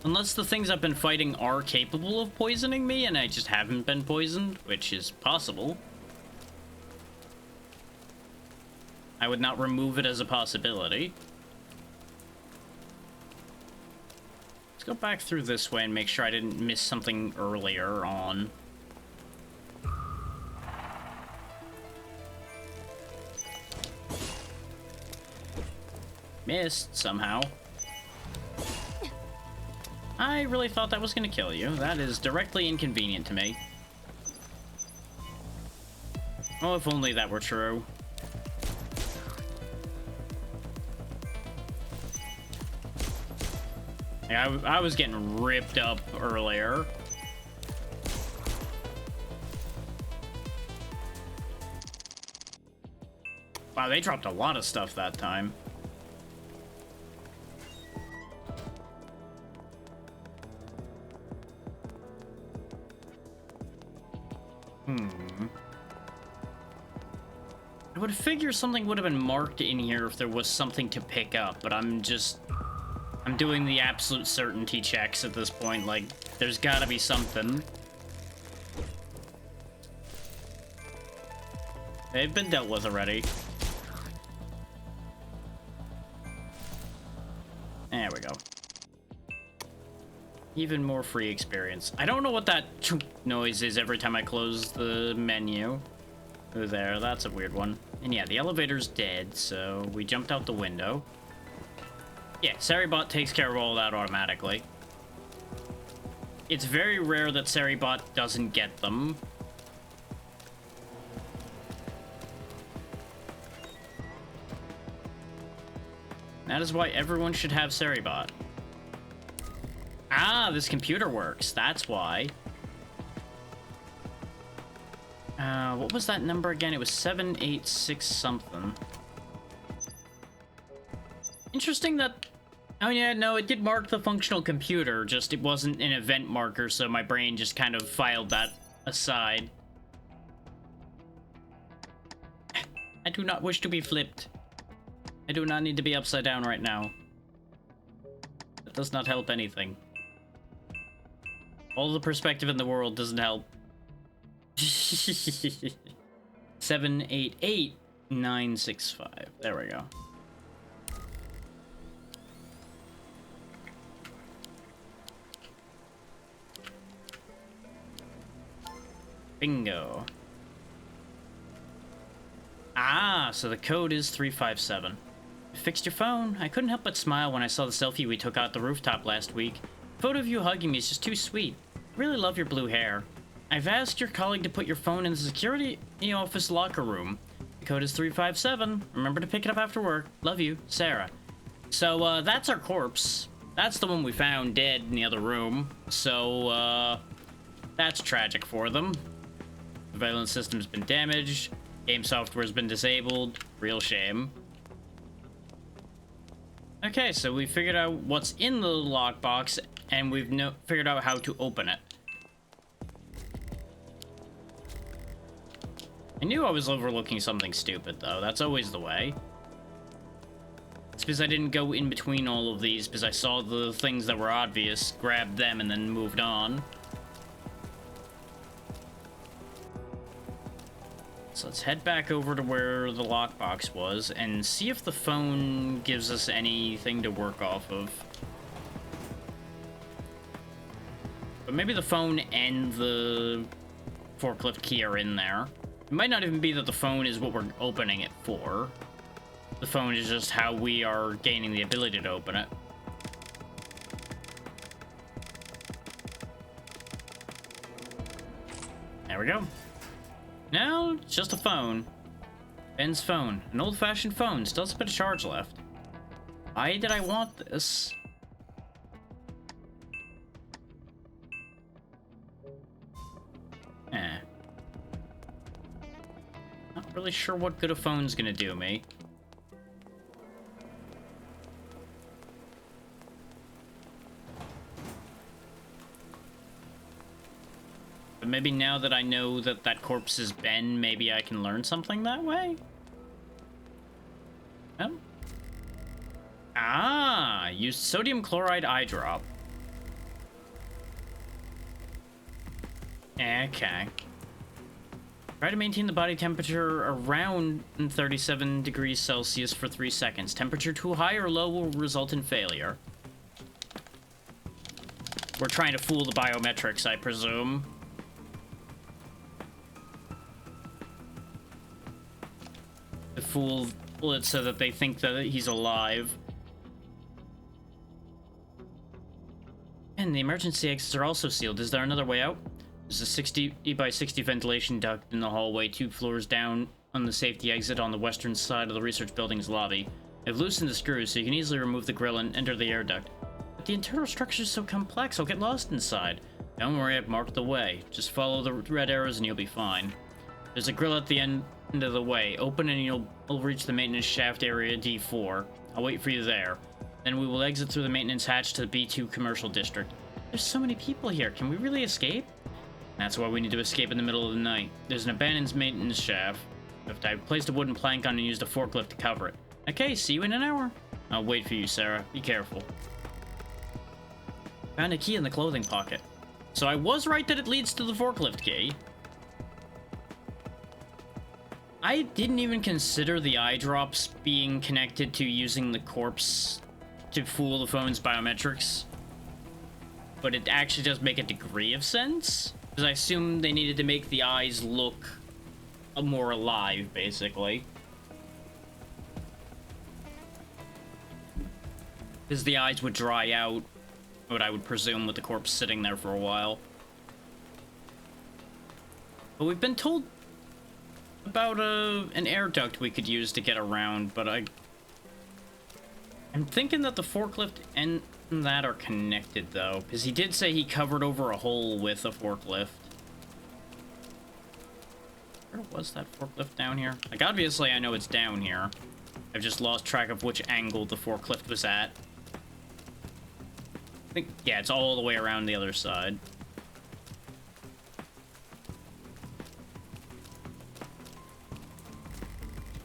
A: Unless the things I've been fighting are capable of poisoning me and I just haven't been poisoned, which is possible. I would not remove it as a possibility. Let's go back through this way and make sure I didn't miss something earlier on. Missed somehow. I really thought that was going to kill you. That is directly inconvenient to me. Oh, if only that were true. Yeah, I was getting ripped up earlier. Wow, they dropped a lot of stuff that time. I would figure something would have been marked in here if there was something to pick up, but I'm doing the absolute certainty checks at this point. Like, there's gotta be something. They've been dealt with already. There we go. Even more free experience. I don't know what that noise is every time I close the menu. Oh, there, that's a weird one. And yeah, the elevator's dead, so we jumped out the window. Yeah, Seribot takes care of all that automatically. It's very rare that Seribot doesn't get them. That is why everyone should have Seribot. Ah, this computer works. That's why. What was that number again? It was 786 something. Interesting that... Oh yeah, no, it did mark the functional computer, just it wasn't an event marker, so my brain just kind of filed that aside. I do not wish to be flipped. I do not need to be upside down right now. That does not help anything. All the perspective in the world doesn't help. 788965. There we go. Bingo. Ah, so the code is 357. Fixed your phone. I couldn't help but smile when I saw the selfie we took out the rooftop last week. The photo of you hugging me is just too sweet. I really love your blue hair. I've asked your colleague to put your phone in the security office locker room. The code is 357. Remember to pick it up after work. Love you, Sarah. So, that's our corpse. That's the one we found dead in the other room. So, that's tragic for them. The surveillance system's been damaged. Game software's been disabled. Real shame. Okay, so we figured out what's in the lockbox, and we've figured out how to open it. I knew I was overlooking something stupid, though. That's always the way. It's because I didn't go in between all of these, because I saw the things that were obvious, grabbed them, and then moved on. So let's head back over to where the lockbox was and see if the phone gives us anything to work off of. But maybe the phone and the forklift key are in there. It might not even be that the phone is what we're opening it for. The phone is just how we are gaining the ability to open it. There we go. No, it's just a phone. Ben's phone. An old-fashioned phone. Still has a bit of charge left. Why did I want this? Not really sure what good a phone's gonna do me. But maybe now that I know that that corpse is Ben, maybe I can learn something that way? Oh. Ah, use sodium chloride eye drop. Okay. Try to maintain the body temperature around 37 degrees Celsius for 3 seconds. Temperature too high or low will result in failure. We're trying to fool the biometrics, I presume. To fool it so that they think that he's alive. And the emergency exits are also sealed. Is there another way out? There's a 60 by 60 ventilation duct in the hallway 2 floors down on the safety exit on the western side of the research building's lobby. I've loosened the screws so you can easily remove the grill and enter the air duct. But the internal structure is so complex, I'll get lost inside. Don't worry, I've marked the way. Just follow the red arrows and you'll be fine. There's a grill at the end of the way. Open and you'll reach the maintenance shaft area D4. I'll wait for you there. Then we will exit through the maintenance hatch to the B2 commercial district. There's so many people here. Can we really escape? That's why we need to escape in the middle of the night. There's an abandoned maintenance shaft. I placed a wooden plank on and used a forklift to cover it. Okay, see you in an hour. I'll wait for you, Sarah. Be careful. Found a key in the clothing pocket. So I was right that it leads to the forklift key. I didn't even consider the eye drops being connected to using the corpse to fool the phone's biometrics. But it actually does make a degree of sense. Because I assume they needed to make the eyes look more alive, basically. Because the eyes would dry out, what I would presume, with the corpse sitting there for a while. But we've been told about an air duct we could use to get around, but I'm thinking that the forklift and that are connected, though, because he did say he covered over a hole with a forklift. Where was that forklift down here? Like, obviously I know it's down here. I've just lost track of which angle the forklift was at. I think, yeah, it's all the way around the other side.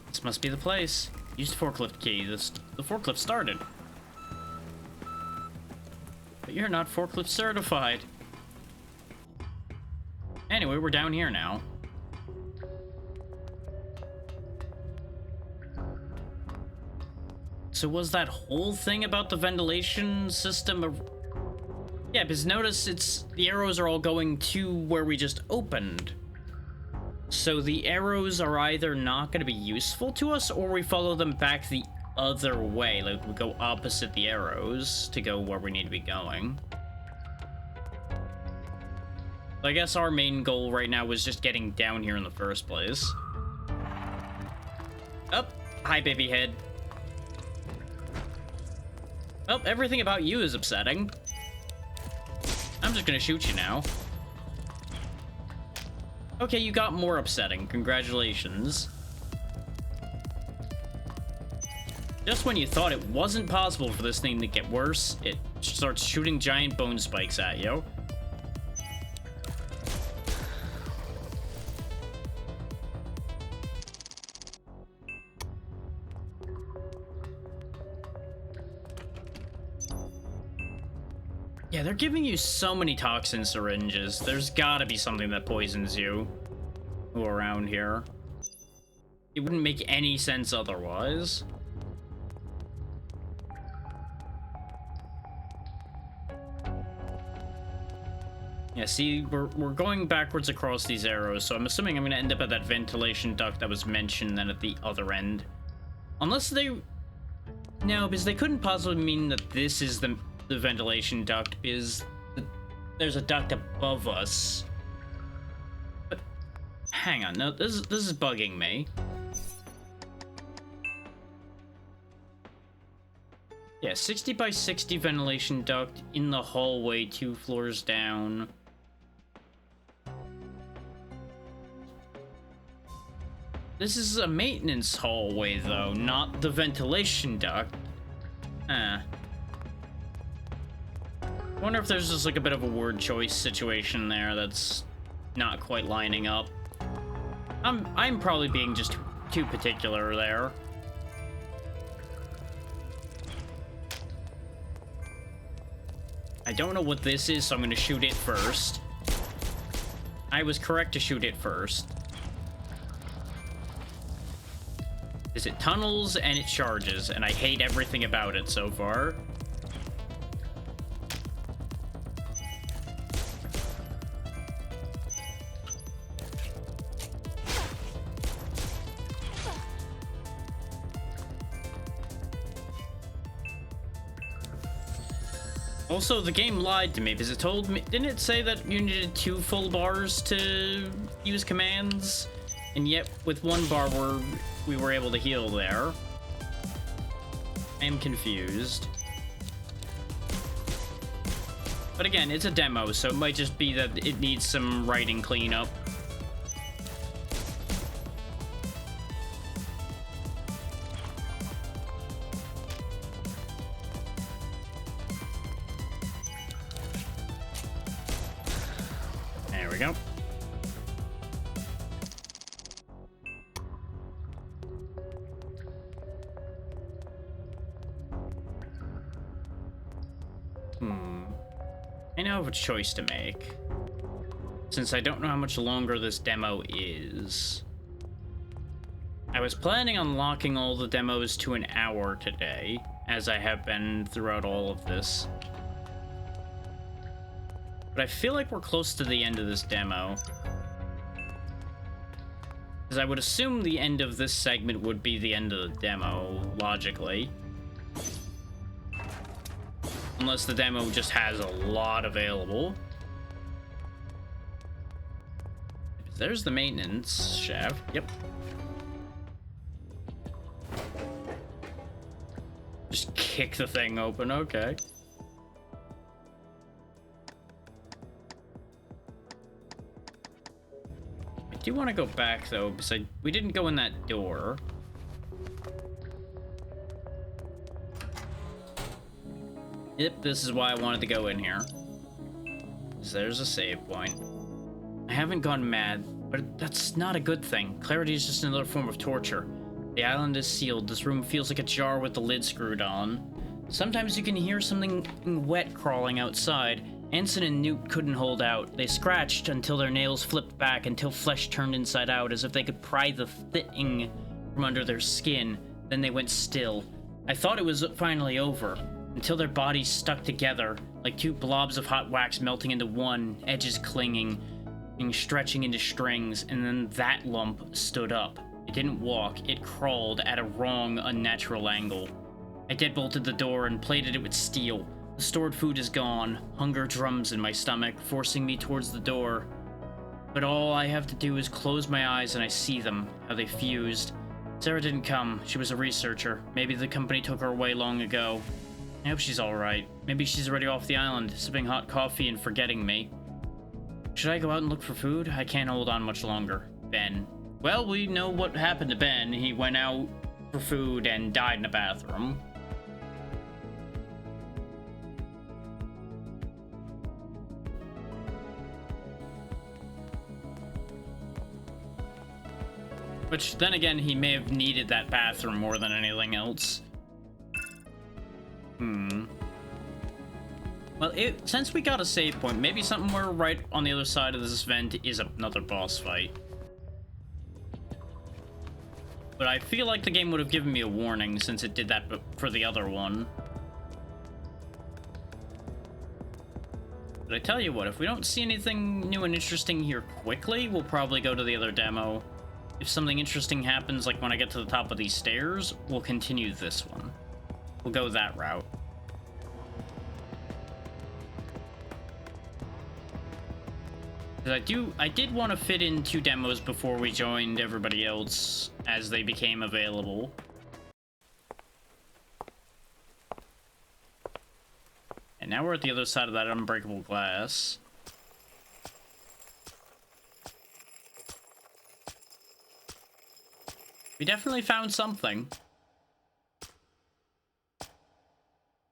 A: This must be the place. Use the forklift key. The forklift started. But you're not forklift certified. Anyway, we're down here now. So was that whole thing about the ventilation system yeah, because notice the arrows are all going to where we just opened. So the arrows are either not going to be useful to us, or we follow them back the other way. Like, we go opposite the arrows to go where we need to be going. I guess our main goal right now was just getting down here in the first place. Oh, hi, baby head. Well, everything about you is upsetting. I'm just gonna shoot you now. Okay, you got more upsetting. Congratulations. Just when you thought it wasn't possible for this thing to get worse, it starts shooting giant bone spikes at you. Yeah, they're giving you so many toxin syringes. There's gotta be something that poisons you around here. It wouldn't make any sense otherwise. Yeah, see, we're going backwards across these arrows, so I'm assuming I'm gonna end up at that ventilation duct that was mentioned then at the other end. Unless they... No, because they couldn't possibly mean that this is the ventilation duct, because there's a duct above us. But, hang on, no, this is bugging me. Yeah, 60 by 60 ventilation duct in the hallway 2 floors down. This is a maintenance hallway, though, not the ventilation duct. Wonder if there's just like a bit of a word choice situation there that's not quite lining up. I'm probably being just too particular there. I don't know what this is, so I'm gonna shoot it first. I was correct to shoot it first. Is it tunnels and it charges, and I hate everything about it so far. Also, the game lied to me because it told me, didn't it say that you needed 2 full bars to use commands? And yet, with 1 bar, we were able to heal there. I am confused. But again, it's a demo, so it might just be that it needs some writing cleanup. There we go. I now have a choice to make. Since I don't know how much longer this demo is. I was planning on locking all the demos to an hour today, as I have been throughout all of this. But I feel like we're close to the end of this demo. Because I would assume the end of this segment would be the end of the demo, logically. Unless the demo just has a lot available. There's the maintenance shaft. Yep. Just kick the thing open. Okay. I do want to go back, though, because we didn't go in that door. Yep, this is why I wanted to go in here. So there's a save point. I haven't gone mad, but that's not a good thing. Clarity is just another form of torture. The island is sealed. This room feels like a jar with the lid screwed on. Sometimes you can hear something wet crawling outside. Anson and Newt couldn't hold out. They scratched until their nails flipped back, until flesh turned inside out, as if they could pry the thing from under their skin. Then they went still. I thought it was finally over. Until their bodies stuck together, like 2 blobs of hot wax melting into one, edges clinging, and stretching into strings, and then that lump stood up. It didn't walk, it crawled at a wrong, unnatural angle. I deadbolted the door and plated it with steel. The stored food is gone. Hunger drums in my stomach, forcing me towards the door. But all I have to do is close my eyes and I see them, how they fused. Sarah didn't come. She was a researcher. Maybe the company took her away long ago. I hope she's alright. Maybe she's already off the island, sipping hot coffee and forgetting me. Should I go out and look for food? I can't hold on much longer. Ben. Well, we know what happened to Ben. He went out for food and died in a bathroom. Which, then again, he may have needed that bathroom more than anything else. Well, since we got a save point, maybe somewhere right on the other side of this vent is another boss fight. But I feel like the game would have given me a warning since it did that for the other one. But I tell you what, if we don't see anything new and interesting here quickly, we'll probably go to the other demo. If something interesting happens, like when I get to the top of these stairs, we'll continue this one. We'll go that route. I did want to fit in 2 demos before we joined everybody else as they became available. And now we're at the other side of that unbreakable glass. We definitely found something.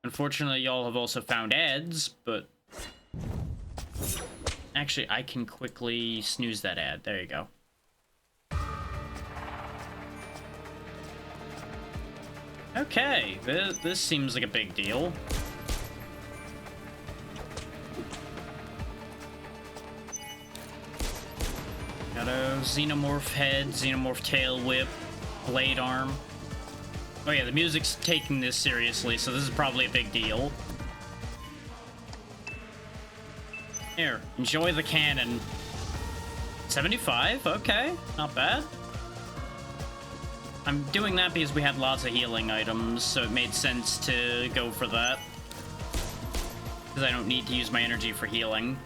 A: Unfortunately, y'all have also found ads, but... Actually, I can quickly snooze that ad. There you go. Okay, this seems like a big deal. Got a xenomorph head, xenomorph tail whip, blade arm. Oh yeah, the music's taking this seriously, so this is probably a big deal. Here, enjoy the cannon. 75? Okay, not bad. I'm doing that because we had lots of healing items, so it made sense to go for that. Because I don't need to use my energy for healing.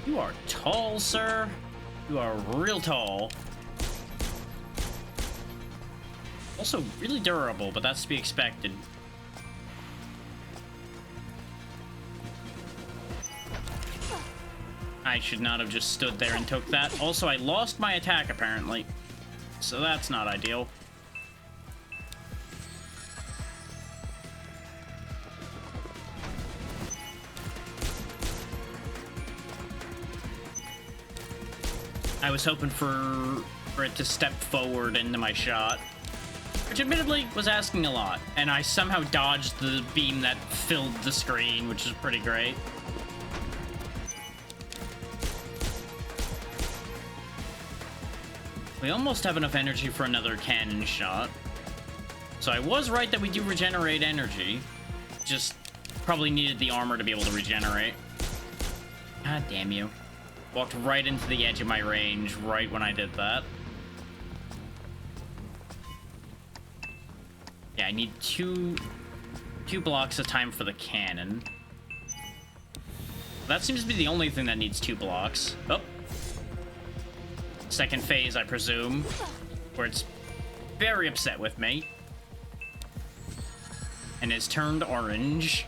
A: You are tall, sir. You are real tall. Also really durable, but that's to be expected. I should not have just stood there and took that. Also, I lost my attack, apparently. So that's not ideal. I was hoping for it to step forward into my shot. Which admittedly was asking a lot. And I somehow dodged the beam that filled the screen, which is pretty great. We almost have enough energy for another cannon shot. So I was right that we do regenerate energy. Just probably needed the armor to be able to regenerate. God damn you. Walked right into the edge of my range right when I did that. Yeah, I need two blocks of time for the cannon. That seems to be the only thing that needs 2 blocks. Oh. Second phase, I presume, where it's very upset with me and has turned orange.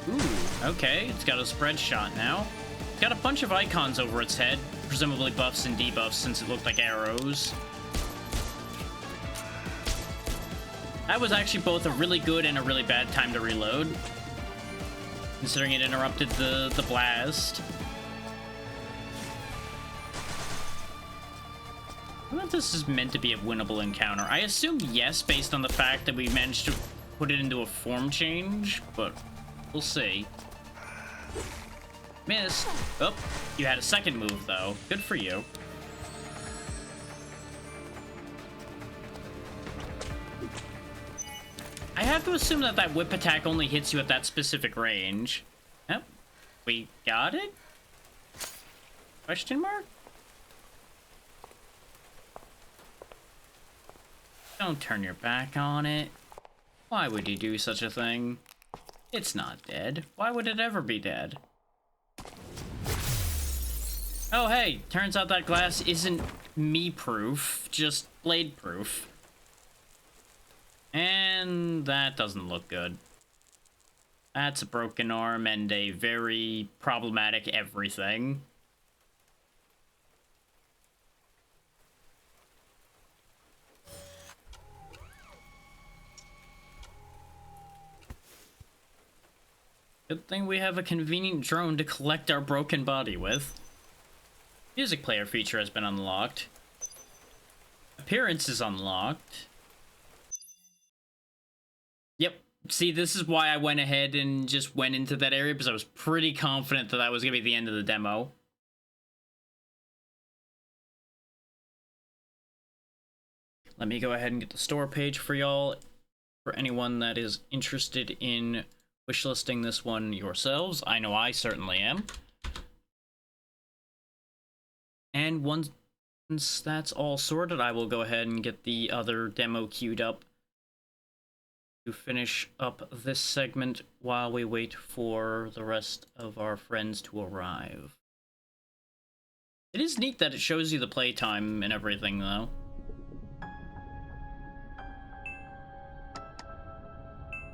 A: Ooh, okay, it's got a spread shot now. It's got a bunch of icons over its head, presumably buffs and debuffs since it looked like arrows. That was actually both a really good and a really bad time to reload, considering it interrupted the blast. I wonder if this is meant to be a winnable encounter. I assume yes, based on the fact that we managed to put it into a form change, but we'll see. Missed. Oh, you had a second move, though. Good for you. I have to assume that that whip attack only hits you at that specific range. Yep. We got it? Question mark? Don't turn your back on it. Why would you do such a thing? It's not dead. Why would it ever be dead? Oh, hey, turns out that glass isn't me-proof, just blade-proof. And that doesn't look good. That's a broken arm and a very problematic everything. Good thing we have a convenient drone to collect our broken body with. Music player feature has been unlocked. Appearance is unlocked. Yep. See, this is why I went ahead and just went into that area, because I was pretty confident that that was going to be the end of the demo. Let me go ahead and get the store page for y'all. For anyone that is interested in wishlisting this one yourselves, I know I certainly am. And once that's all sorted, I will go ahead and get the other demo queued up to finish up this segment while we wait for the rest of our friends to arrive. It is neat that it shows you the playtime and everything, though.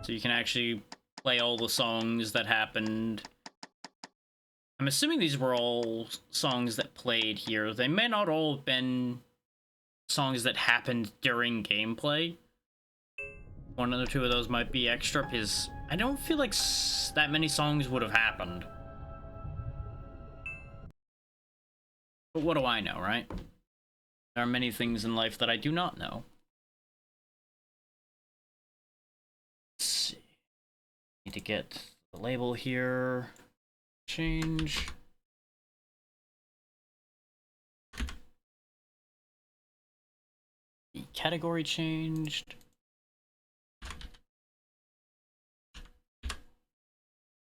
A: So you can actually play all the songs that happened. I'm assuming these were all songs that played here. They may not all have been songs that happened during gameplay. One or two of those might be extra, because I don't feel like that many songs would have happened. But what do I know, right? There are many things in life that I do not know. Let's see. Need to get the label here. Change. The category changed.